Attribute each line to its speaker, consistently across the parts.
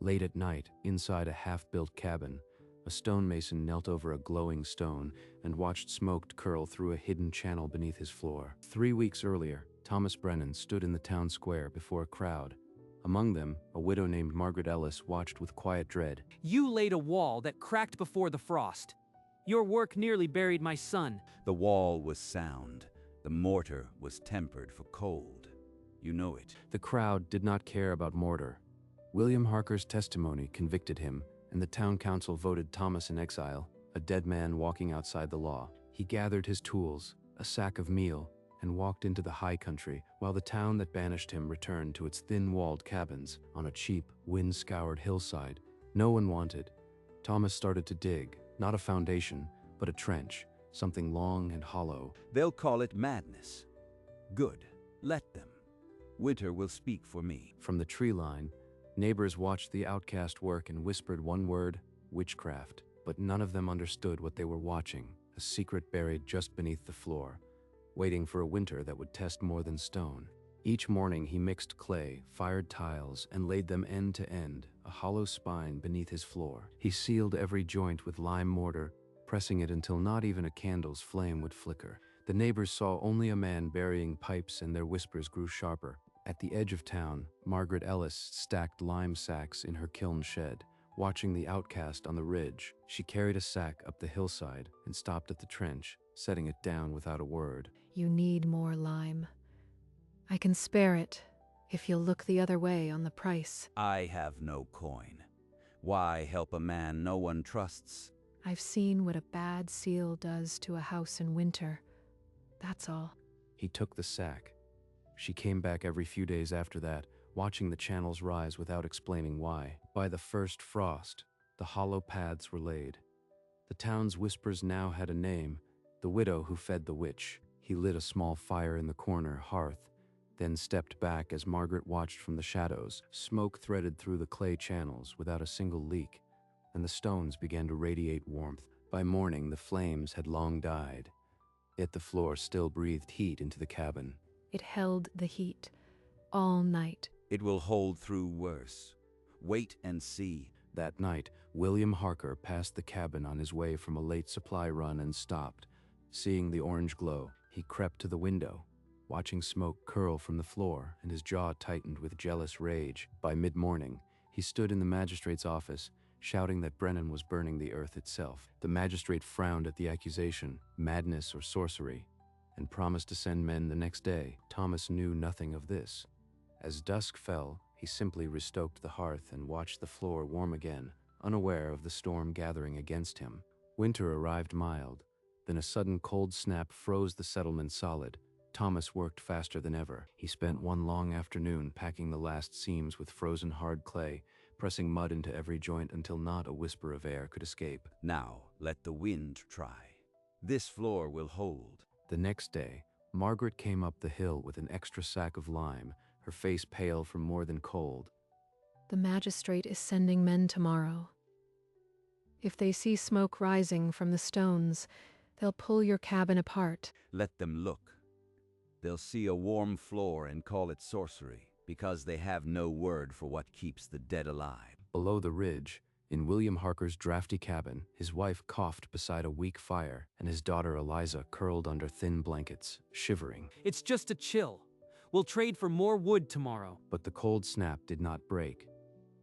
Speaker 1: Late at night, inside a half-built cabin, a stonemason knelt over a glowing stone and watched smoke curl through a hidden channel beneath his floor. 3 weeks earlier, Thomas Brennan stood in the town square before a crowd. Among them, a widow named Margaret Ellis watched with quiet dread.
Speaker 2: You laid a wall that cracked before the frost. Your work nearly buried my son.
Speaker 3: The wall was sound. The mortar was tempered for cold. You know it.
Speaker 1: The crowd did not care about mortar. William Harker's testimony convicted him, and the town council voted Thomas in exile, a dead man walking outside the law. He gathered his tools, a sack of meal, and walked into the high country, while the town that banished him returned to its thin-walled cabins on a cheap, wind-scoured hillside no one wanted. Thomas started to dig, not a foundation, but a trench, something long and hollow.
Speaker 3: They'll call it madness. Good. Let them. Winter will speak for me.
Speaker 1: From the tree line, neighbors watched the outcast work and whispered one word: witchcraft. But none of them understood what they were watching, a secret buried just beneath the floor, waiting for a winter that would test more than stone. Each morning he mixed clay, fired tiles, and laid them end to end, a hollow spine beneath his floor. He sealed every joint with lime mortar, pressing it until not even a candle's flame would flicker. The neighbors saw only a man burying pipes, and their whispers grew sharper. At the edge of town, Margaret Ellis stacked lime sacks in her kiln shed, watching the outcast on the ridge. She carried a sack up the hillside and stopped at the trench, setting it down without a word.
Speaker 4: You need more lime. I can spare it, if you'll look the other way on the price.
Speaker 3: I have no coin. Why help a man no one trusts?
Speaker 4: I've seen what a bad seal does to a house in winter. That's all.
Speaker 1: He took the sack. She came back every few days after that, watching the channels rise without explaining why. By the first frost, the hollow paths were laid. The town's whispers now had a name: the widow who fed the witch. He lit a small fire in the corner hearth, then stepped back as Margaret watched from the shadows. Smoke threaded through the clay channels without a single leak, and the stones began to radiate warmth. By morning, the flames had long died, yet the floor still breathed heat into the cabin.
Speaker 4: It held the heat all night.
Speaker 3: It will hold through worse. Wait and see.
Speaker 1: That night, William Harker passed the cabin on his way from a late supply run and stopped. Seeing the orange glow, he crept to the window, watching smoke curl from the floor, and his jaw tightened with jealous rage. By mid-morning, he stood in the magistrate's office, shouting that Brennan was burning the earth itself. The magistrate frowned at the accusation, madness or sorcery, and promised to send men the next day. Thomas knew nothing of this. As dusk fell, he simply restoked the hearth and watched the floor warm again, unaware of the storm gathering against him. Winter arrived mild, then a sudden cold snap froze the settlement solid. Thomas worked faster than ever. He spent one long afternoon packing the last seams with frozen hard clay, pressing mud into every joint until not a whisper of air could escape.
Speaker 3: Now let the wind try. This floor will hold.
Speaker 1: The next day, Margaret came up the hill with an extra sack of lime, her face pale from more than cold.
Speaker 4: The magistrate is sending men tomorrow. If they see smoke rising from the stones, they'll pull your cabin apart.
Speaker 3: Let them look. They'll see a warm floor and call it sorcery, because they have no word for what keeps the dead alive.
Speaker 1: Below the ridge, in William Harker's drafty cabin, his wife coughed beside a weak fire, and his daughter Eliza curled under thin blankets, shivering.
Speaker 2: It's just a chill. We'll trade for more wood tomorrow.
Speaker 1: But the cold snap did not break.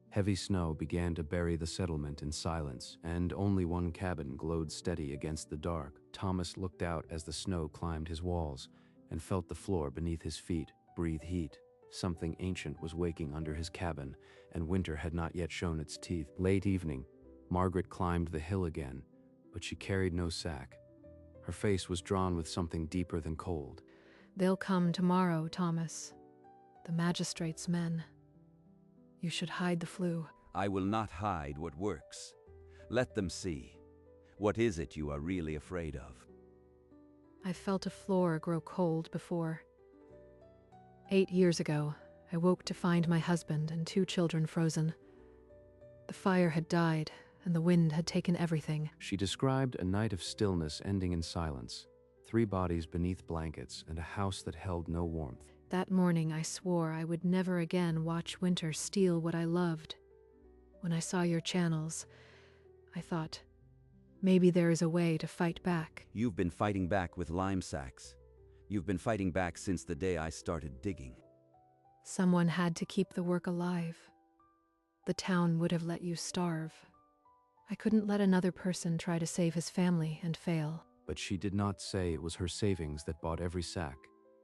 Speaker 1: Heavy snow began to bury the settlement in silence, and only one cabin glowed steady against the dark. Thomas looked out as the snow climbed his walls, and felt the floor beneath his feet breathe heat. Something ancient was waking under his cabin, and winter had not yet shown its teeth. Late evening, Margaret climbed the hill again, but she carried no sack. Her face was drawn with something deeper than cold.
Speaker 4: They'll come tomorrow, Thomas. The magistrate's men. You should hide the flue.
Speaker 3: I will not hide what works. Let them see. What is it you are really afraid of?
Speaker 4: I've felt a floor grow cold before. 8 years ago, I woke to find my husband and 2 children frozen. The fire had died, and the wind had taken everything.
Speaker 1: She described a night of stillness ending in silence, 3 bodies beneath blankets, and a house that held no warmth.
Speaker 4: That morning I swore I would never again watch winter steal what I loved. When I saw your channels, I thought, maybe there is a way to fight back.
Speaker 3: You've been fighting back with lime sacks. You've been fighting back since the day I started digging.
Speaker 4: Someone had to keep the work alive. The town would have let you starve. I couldn't let another person try to save his family and fail.
Speaker 1: But she did not say it was her savings that bought every sack,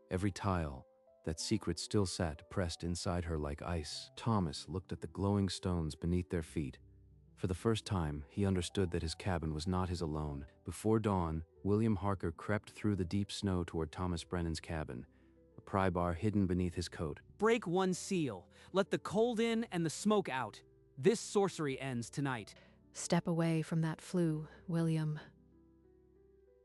Speaker 1: every tile. That secret still sat pressed inside her like ice. Thomas looked at the glowing stones beneath their feet. For the first time, he understood that his cabin was not his alone. Before dawn, William Harker crept through the deep snow toward Thomas Brennan's cabin, a pry bar hidden beneath his coat.
Speaker 2: Break one seal. Let the cold in and the smoke out. This sorcery ends tonight.
Speaker 4: Step away from that flue, William.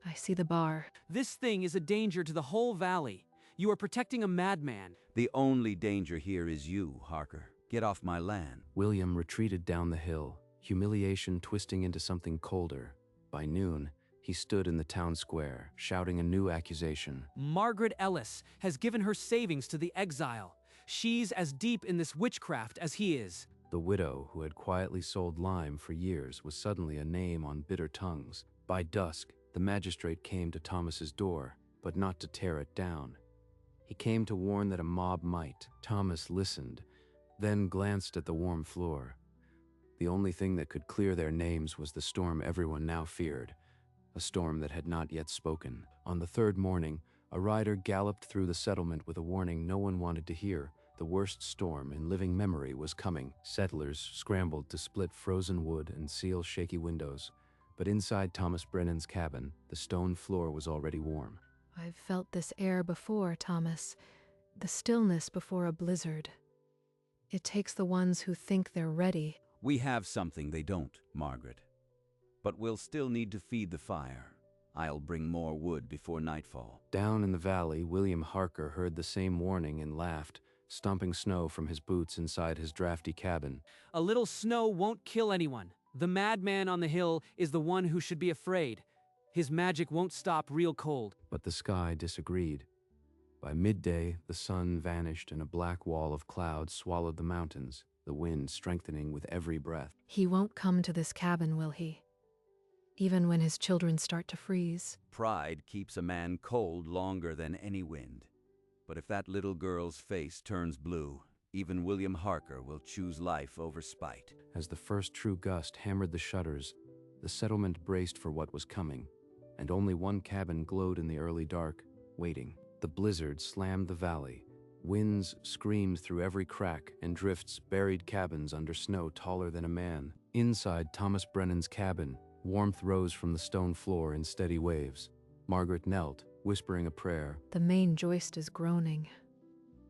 Speaker 4: I see the bar.
Speaker 2: This thing is a danger to the whole valley. You are protecting a madman.
Speaker 3: The only danger here is you, Harker. Get off my land.
Speaker 1: William retreated down the hill, humiliation twisting into something colder. By noon, he stood in the town square, shouting a new accusation.
Speaker 2: Margaret Ellis has given her savings to the exile. She's as deep in this witchcraft as he is.
Speaker 1: The widow, who had quietly sold lime for years, was suddenly a name on bitter tongues. By dusk, the magistrate came to Thomas's door, but not to tear it down. He came to warn that a mob might. Thomas listened, then glanced at the warm floor. The only thing that could clear their names was the storm everyone now feared, a storm that had not yet spoken. On the third morning, a rider galloped through the settlement with a warning no one wanted to hear. The worst storm in living memory was coming. Settlers scrambled to split frozen wood and seal shaky windows. But inside Thomas Brennan's cabin, the stone floor was already warm.
Speaker 4: I've felt this air before, Thomas. The stillness before a blizzard. It takes the ones who think they're ready.
Speaker 3: We have something they don't, Margaret. But we'll still need to feed the fire. I'll bring more wood before nightfall.
Speaker 1: Down in the valley, William Harker heard the same warning and laughed, stomping snow from his boots inside his drafty cabin.
Speaker 2: A little snow won't kill anyone. The madman on the hill is the one who should be afraid. His magic won't stop real cold.
Speaker 1: But the sky disagreed. By midday, the sun vanished and a black wall of clouds swallowed the mountains, the wind strengthening with every breath.
Speaker 4: He won't come to this cabin, will he? Even when his children start to freeze.
Speaker 3: Pride keeps a man cold longer than any wind. But if that little girl's face turns blue, even William Harker will choose life over spite.
Speaker 1: As the first true gust hammered the shutters, the settlement braced for what was coming, and only one cabin glowed in the early dark, waiting. The blizzard slammed the valley. Winds screamed through every crack, and drifts buried cabins under snow taller than a man. Inside Thomas Brennan's cabin, warmth rose from the stone floor in steady waves. Margaret knelt, whispering a prayer.
Speaker 4: The main joist is groaning.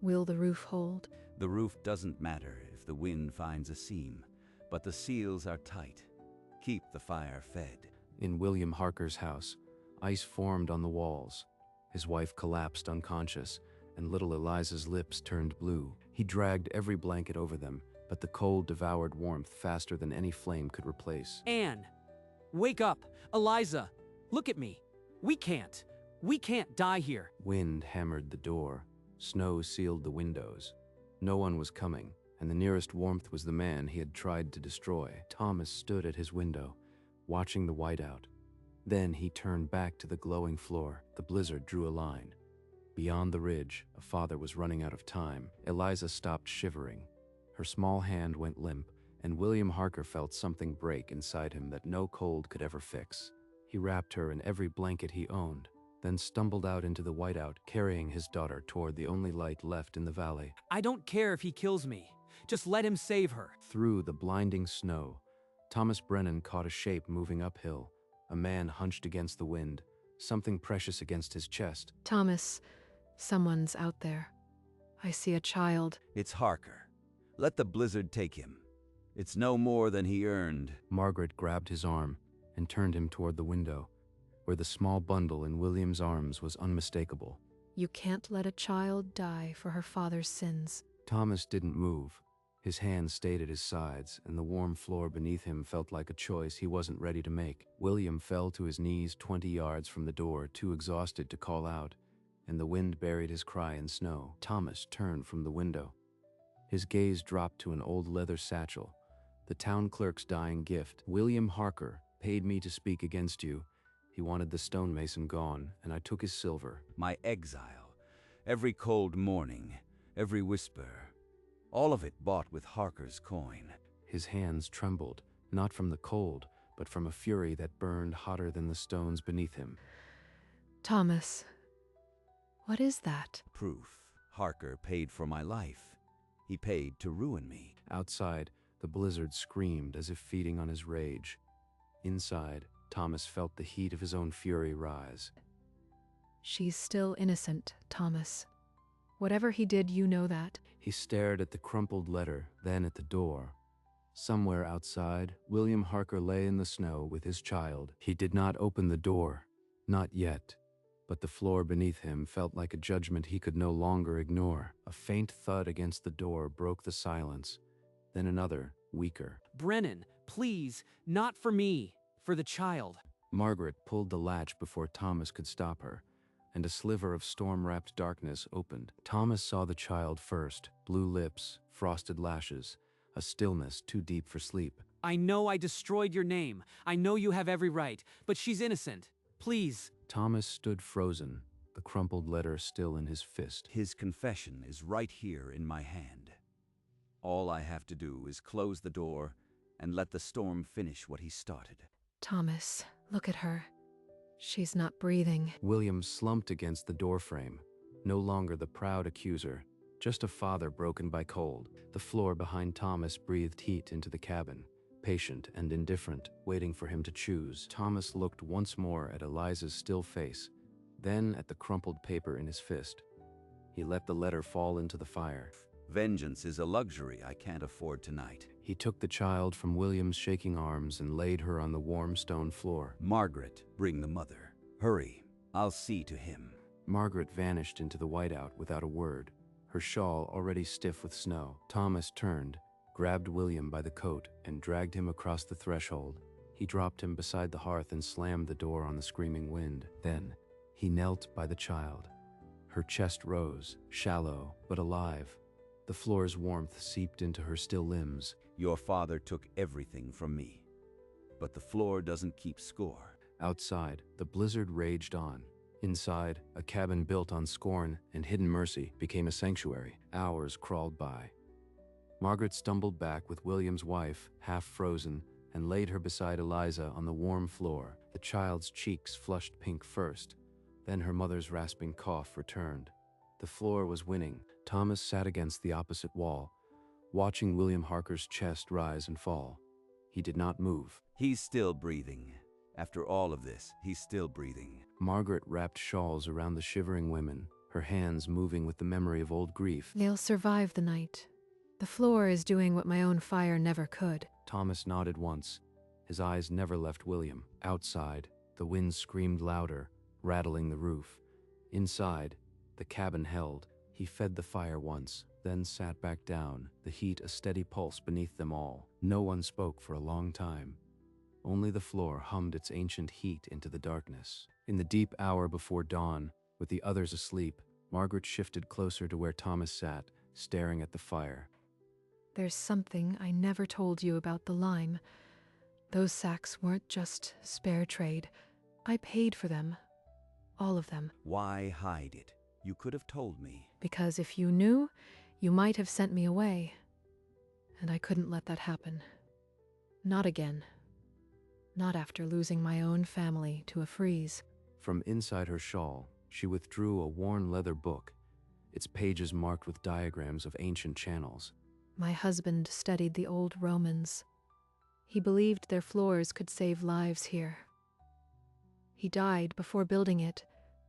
Speaker 4: Will the roof hold?
Speaker 3: The roof doesn't matter if the wind finds a seam, but the seals are tight. Keep the fire fed.
Speaker 1: In William Harker's house, ice formed on the walls. His wife collapsed unconscious, and little Eliza's lips turned blue. He dragged every blanket over them, but the cold devoured warmth faster than any flame could replace.
Speaker 2: Anne, wake up. Eliza, look at me. We can't die here.
Speaker 1: Wind hammered the door. Snow sealed the windows. No one was coming, and the nearest warmth was the man he had tried to destroy. Thomas stood at his window, watching the whiteout. Then he turned back to the glowing floor. The blizzard drew a line. Beyond the ridge, a father was running out of time. Eliza stopped shivering. Her small hand went limp, and William Harker felt something break inside him that no cold could ever fix. He wrapped her in every blanket he owned, then stumbled out into the whiteout, carrying his daughter toward the only light left in the valley.
Speaker 2: I don't care if he kills me. Just let him save her.
Speaker 1: Through the blinding snow, Thomas Brennan caught a shape moving uphill, a man hunched against the wind, something precious against his chest.
Speaker 4: Thomas, someone's out there. I see a child.
Speaker 3: It's Harker. Let the blizzard take him. It's no more than he earned.
Speaker 1: Margaret grabbed his arm and turned him toward the window, where the small bundle in William's arms was unmistakable.
Speaker 4: You can't let a child die for her father's sins.
Speaker 1: Thomas didn't move. His hands stayed at his sides, and the warm floor beneath him felt like a choice he wasn't ready to make. William fell to his knees 20 yards from the door, too exhausted to call out, and the wind buried his cry in snow. Thomas turned from the window. His gaze dropped to an old leather satchel, The town clerk's dying gift. William Harker paid me to speak against you. He wanted the stonemason gone, and I took his silver.
Speaker 3: My exile, every cold morning, every whisper, all of it bought with Harker's coin.
Speaker 1: His hands trembled, not from the cold, but from a fury that burned hotter than the stones beneath him.
Speaker 4: Thomas, what is that?
Speaker 3: Proof. Harker paid for my life. He paid to ruin me.
Speaker 1: Outside, the blizzard screamed as if feeding on his rage. Inside, Thomas felt the heat of his own fury rise.
Speaker 4: She's still innocent, Thomas. Whatever he did, you know that.
Speaker 1: He stared at the crumpled letter, then at the door. Somewhere outside, William Harker lay in the snow with his child. He did not open the door. Not yet. But the floor beneath him felt like a judgment he could no longer ignore. A faint thud against the door broke the silence. Then another, weaker.
Speaker 2: Brennan, please, not for me, for the child.
Speaker 1: Margaret pulled the latch before Thomas could stop her, and a sliver of storm-wrapped darkness opened. Thomas saw the child first, blue lips, frosted lashes, a stillness too deep for sleep.
Speaker 2: I know I destroyed your name. I know you have every right, but she's innocent. Please.
Speaker 1: Thomas stood frozen, the crumpled letter still in his fist.
Speaker 3: His confession is right here in my hand. All I have to do is close the door and let the storm finish what he started.
Speaker 4: Thomas, look at her. She's not breathing.
Speaker 1: William slumped against the doorframe, no longer the proud accuser, just a father broken by cold. The floor behind Thomas breathed heat into the cabin, patient and indifferent, waiting for him to choose. Thomas looked once more at Eliza's still face, then at the crumpled paper in his fist. He let the letter fall into the fire.
Speaker 3: Vengeance is a luxury I can't afford tonight.
Speaker 1: He took the child from William's shaking arms and laid her on the warm stone floor.
Speaker 3: Margaret, bring the mother. Hurry, I'll see to him.
Speaker 1: Margaret vanished into the whiteout without a word, her shawl already stiff with snow. Thomas turned, grabbed William by the coat, and dragged him across the threshold. He dropped him beside the hearth and slammed the door on the screaming wind. Then, he knelt by the child. Her chest rose, shallow but alive. The floor's warmth seeped into her still limbs.
Speaker 3: Your father took everything from me, but the floor doesn't keep score.
Speaker 1: Outside, the blizzard raged on. Inside, a cabin built on scorn and hidden mercy became a sanctuary. Hours crawled by. Margaret stumbled back with William's wife, half frozen, and laid her beside Eliza on the warm floor. The child's cheeks flushed pink first, then her mother's rasping cough returned. The floor was winning. Thomas sat against the opposite wall, watching William Harker's chest rise and fall. He did not move.
Speaker 3: He's still breathing. After all of this, he's still breathing.
Speaker 1: Margaret wrapped shawls around the shivering women, her hands moving with the memory of old grief.
Speaker 4: They'll survive the night. The floor is doing what my own fire never could.
Speaker 1: Thomas nodded once. His eyes never left William. Outside, the wind screamed louder, rattling the roof. Inside, the cabin held. He fed the fire once, then sat back down, the heat a steady pulse beneath them all. No one spoke for a long time. Only the floor hummed its ancient heat into the darkness. In the deep hour before dawn, with the others asleep, Margaret shifted closer to where Thomas sat, staring at the fire.
Speaker 4: There's something I never told you about the lime. Those sacks weren't just spare trade. I paid for them. All of them.
Speaker 3: Why hide it? You could have told me.
Speaker 4: Because if you knew, you might have sent me away. And I couldn't let that happen. Not again. Not after losing my own family to a freeze.
Speaker 1: From inside her shawl, she withdrew a worn leather book, its pages marked with diagrams of ancient channels.
Speaker 4: My husband studied the old Romans. He believed their floors could save lives here. He died before building it,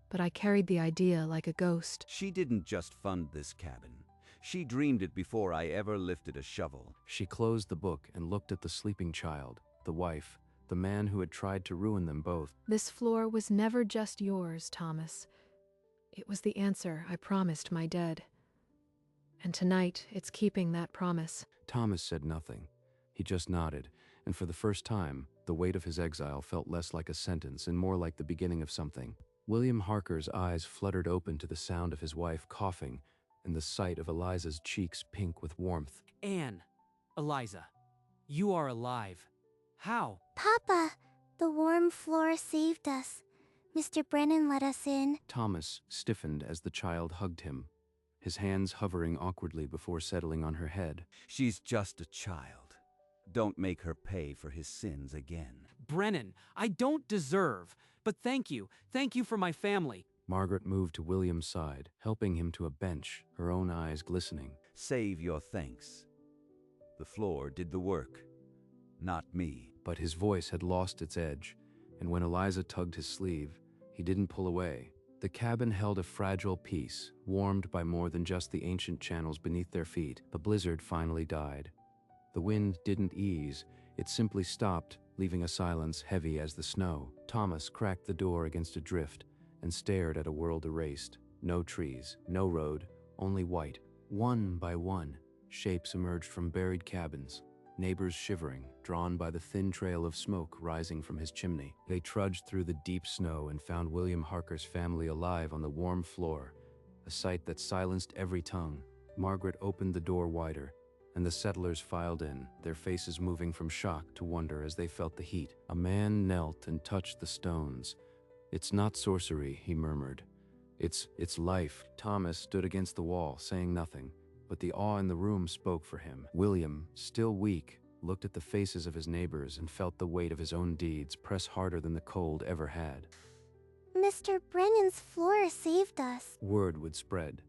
Speaker 4: but I carried the idea like a ghost.
Speaker 3: She didn't just fund this cabin. She dreamed it before I ever lifted a shovel.
Speaker 1: She closed the book and looked at the sleeping child, the wife, the man who had tried to ruin them both.
Speaker 4: This floor was never just yours, Thomas. It was the answer I promised my dead. And tonight, it's keeping that promise.
Speaker 1: Thomas said nothing. He just nodded, and for the first time, the weight of his exile felt less like a sentence and more like the beginning of something. William Harker's eyes fluttered open to the sound of his wife coughing and the sight of Eliza's cheeks pink with warmth.
Speaker 2: Anne, Eliza, You are alive. How?
Speaker 5: Papa, the warm floor saved us. Mr. Brennan let us in.
Speaker 1: Thomas stiffened as the child hugged him, his hands hovering awkwardly before settling on her head.
Speaker 3: She's just a child. Don't make her pay for his sins again.
Speaker 2: Brennan, I don't deserve, but thank you. Thank you for my family.
Speaker 1: Margaret moved to William's side, helping him to a bench, her own eyes glistening.
Speaker 3: Save your thanks. The floor did the work, not me.
Speaker 1: But his voice had lost its edge, and when Eliza tugged his sleeve, he didn't pull away. The cabin held a fragile peace, warmed by more than just the ancient channels beneath their feet. The blizzard finally died. The wind didn't ease, it simply stopped, leaving a silence heavy as the snow. Thomas cracked the door against a drift and stared at a world erased. No trees, no road, only white. One by one, shapes emerged from buried cabins, neighbors shivering, drawn by the thin trail of smoke rising from his chimney. They trudged through the deep snow and found William Harker's family alive on the warm floor, a sight that silenced every tongue. Margaret opened the door wider, and the settlers filed in, their faces moving from shock to wonder as they felt the heat. A man knelt and touched the stones. "It's not sorcery," he murmured. It's life." Thomas stood against the wall, saying nothing, but the awe in the room spoke for him. William, still weak, looked at the faces of his neighbors and felt the weight of his own deeds press harder than the cold ever had.
Speaker 5: Mr. Brennan's floor saved us.
Speaker 1: Word would spread.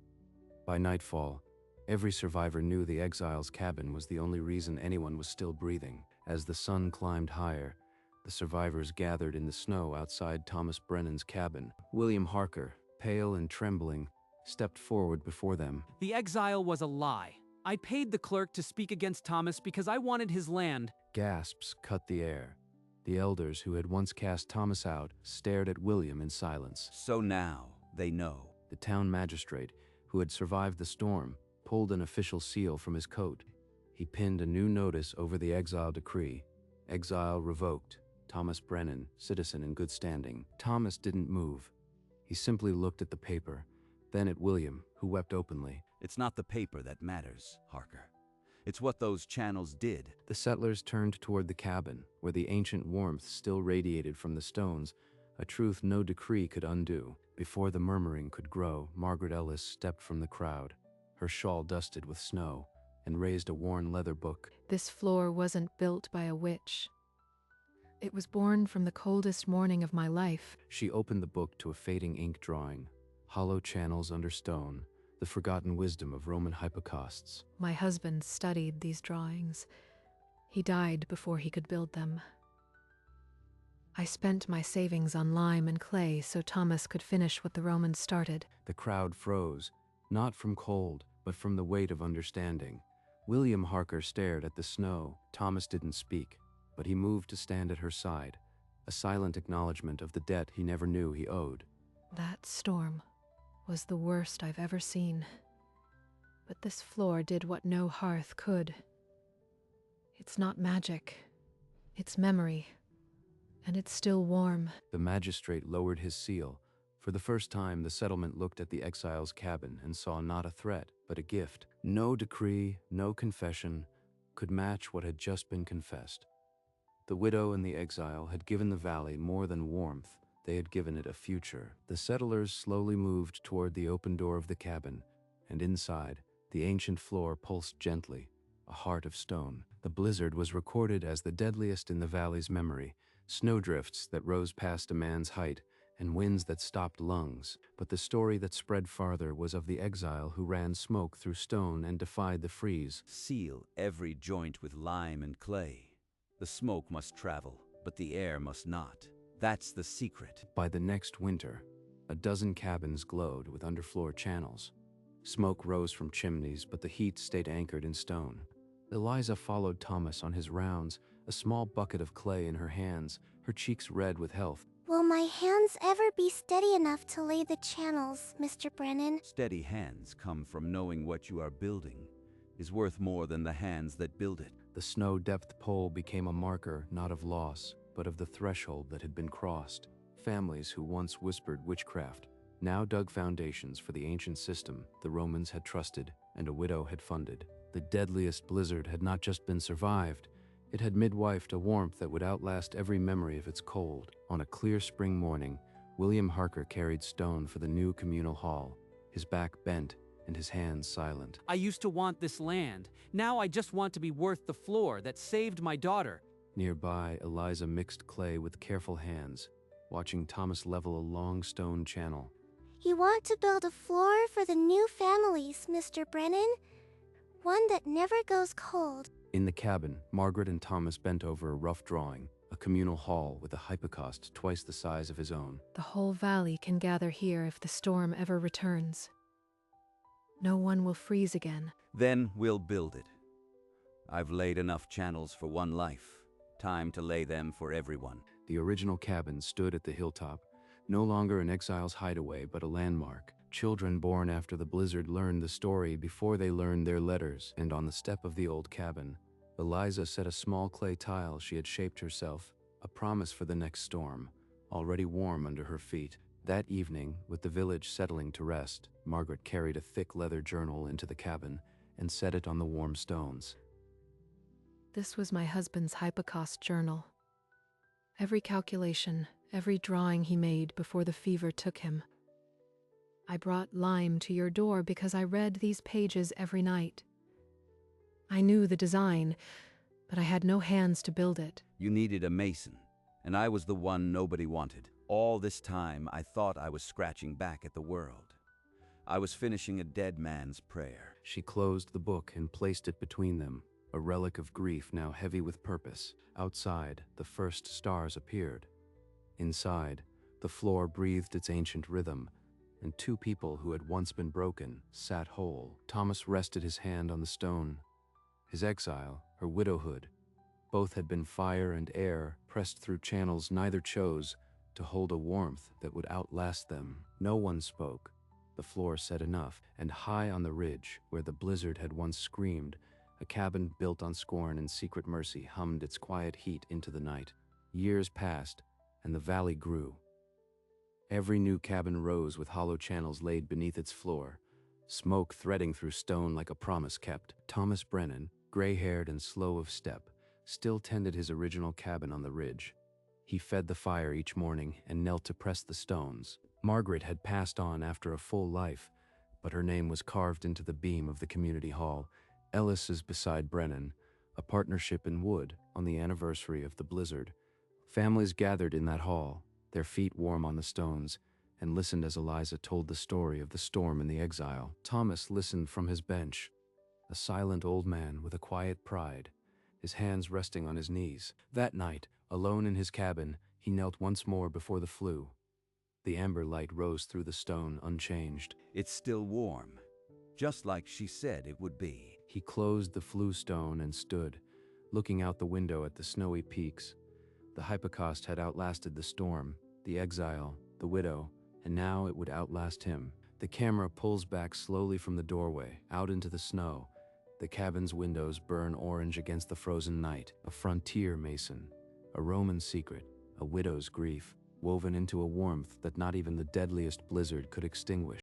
Speaker 1: By nightfall, every survivor knew the exile's cabin was the only reason anyone was still breathing. As the sun climbed higher, the survivors gathered in the snow outside Thomas Brennan's cabin. William Harker, pale and trembling, stepped forward before them.
Speaker 2: The exile was a lie. I paid the clerk to speak against Thomas because I wanted his land.
Speaker 1: Gasps cut the air. The elders who had once cast Thomas out stared at William in silence.
Speaker 3: So now they know.
Speaker 1: The town magistrate, who had survived the storm, pulled an official seal from his coat. He pinned a new notice over the exile decree. Exile revoked. Thomas Brennan, citizen in good standing. Thomas didn't move. He simply looked at the paper, then at William, who wept openly.
Speaker 3: It's not the paper that matters, Harker. It's what those channels did.
Speaker 1: The settlers turned toward the cabin, where the ancient warmth still radiated from the stones, a truth no decree could undo. Before the murmuring could grow, Margaret Ellis stepped from the crowd, her shawl dusted with snow, and raised a worn leather book.
Speaker 4: This floor wasn't built by a witch. It was born from the coldest morning of my life.
Speaker 1: She opened the book to a fading ink drawing, hollow channels under stone, the forgotten wisdom of Roman hypocausts.
Speaker 4: My husband studied these drawings. He died before he could build them. I spent my savings on lime and clay so Thomas could finish what the Romans started.
Speaker 1: The crowd froze, not from cold, but from the weight of understanding. William Harker stared at the snow. Thomas didn't speak, but he moved to stand at her side, a silent acknowledgement of the debt he never knew he owed.
Speaker 4: That storm was the worst I've ever seen. But this floor did what no hearth could. It's not magic. It's memory. And it's still warm.
Speaker 1: The magistrate lowered his seal. For the first time, the settlement looked at the exile's cabin and saw not a threat, but a gift. No decree, no confession could match what had just been confessed. The widow and the exile had given the valley more than warmth. They had given it a future. The settlers slowly moved toward the open door of the cabin, and inside, the ancient floor pulsed gently, a heart of stone. The blizzard was recorded as the deadliest in the valley's memory, snowdrifts that rose past a man's height, and winds that stopped lungs. But the story that spread farther was of the exile who ran smoke through stone and defied the freeze.
Speaker 3: Seal every joint with lime and clay. The smoke must travel, but the air must not. That's the secret.
Speaker 1: By the next winter, a dozen cabins glowed with underfloor channels. Smoke rose from chimneys, but the heat stayed anchored in stone. Eliza followed Thomas on his rounds, a small bucket of clay in her hands, her cheeks red with health.
Speaker 5: Will my hands ever be steady enough to lay the channels, Mr. Brennan?
Speaker 3: Steady hands come from knowing what you are building is worth more than the hands that build it.
Speaker 1: The snow depth pole became a marker not of loss, but of the threshold that had been crossed. Families who once whispered witchcraft now dug foundations for the ancient system the Romans had trusted and a widow had funded. The deadliest blizzard had not just been survived, It had midwifed a warmth that would outlast every memory of its cold. On a clear spring morning, William Harker carried stone for the new communal hall, his back bent and his hands silent.
Speaker 2: I used to want this land. Now I just want to be worth the floor that saved my daughter.
Speaker 1: Nearby, Eliza mixed clay with careful hands, watching Thomas level a long stone channel.
Speaker 5: You want to build a floor for the new families, Mr. Brennan? One that never goes cold.
Speaker 1: In the cabin, Margaret and Thomas bent over a rough drawing, a communal hall with a hypocaust twice the size of his own.
Speaker 4: The whole valley can gather here if the storm ever returns. No one will freeze again.
Speaker 3: Then we'll build it. I've laid enough channels for one life. Time to lay them for everyone.
Speaker 1: The original cabin stood at the hilltop, no longer an exile's hideaway but a landmark. Children born after the blizzard learned the story before they learned their letters, and on the step of the old cabin, Eliza set a small clay tile she had shaped herself, a promise for the next storm, already warm under her feet. That evening, with the village settling to rest, Margaret carried a thick leather journal into the cabin and set it on the warm stones.
Speaker 4: This was my husband's hypocaust journal. Every calculation, every drawing he made before the fever took him. I brought lime to your door because I read these pages every night. I knew the design, but I had no hands to build it.
Speaker 3: You needed a mason, and I was the one nobody wanted. All this time, I thought I was scratching back at the world. I was finishing a dead man's prayer.
Speaker 1: She closed the book and placed it between them, a relic of grief now heavy with purpose. Outside, the first stars appeared. Inside, the floor breathed its ancient rhythm, and two people who had once been broken sat whole. Thomas rested his hand on the stone. His exile, her widowhood, both had been fire and air pressed through channels neither chose to hold a warmth that would outlast them. No one spoke. The floor said enough, and high on the ridge, where the blizzard had once screamed, a cabin built on scorn and secret mercy hummed its quiet heat into the night. Years passed, and the valley grew. Every new cabin rose with hollow channels laid beneath its floor, smoke threading through stone like a promise kept. Thomas Brennan, gray-haired and slow of step, still tended his original cabin on the ridge. He fed the fire each morning and knelt to press the stones. Margaret had passed on after a full life, but her name was carved into the beam of the community hall. Ellis is beside Brennan, a partnership in wood on the anniversary of the blizzard. Families gathered in that hall, their feet warm on the stones, and listened as Eliza told the story of the storm and the exile. Thomas listened from his bench, a silent old man with a quiet pride, his hands resting on his knees. That night, alone in his cabin, he knelt once more before the flue. The amber light rose through the stone unchanged.
Speaker 3: It's still warm, just like she said it would be.
Speaker 1: He closed the flue stone and stood, looking out the window at the snowy peaks. The hypocaust had outlasted the storm, the exile, the widow, and now it would outlast him. The camera pulls back slowly from the doorway, out into the snow. The cabin's windows burn orange against the frozen night. A frontier mason, a Roman secret, a widow's grief, woven into a warmth that not even the deadliest blizzard could extinguish.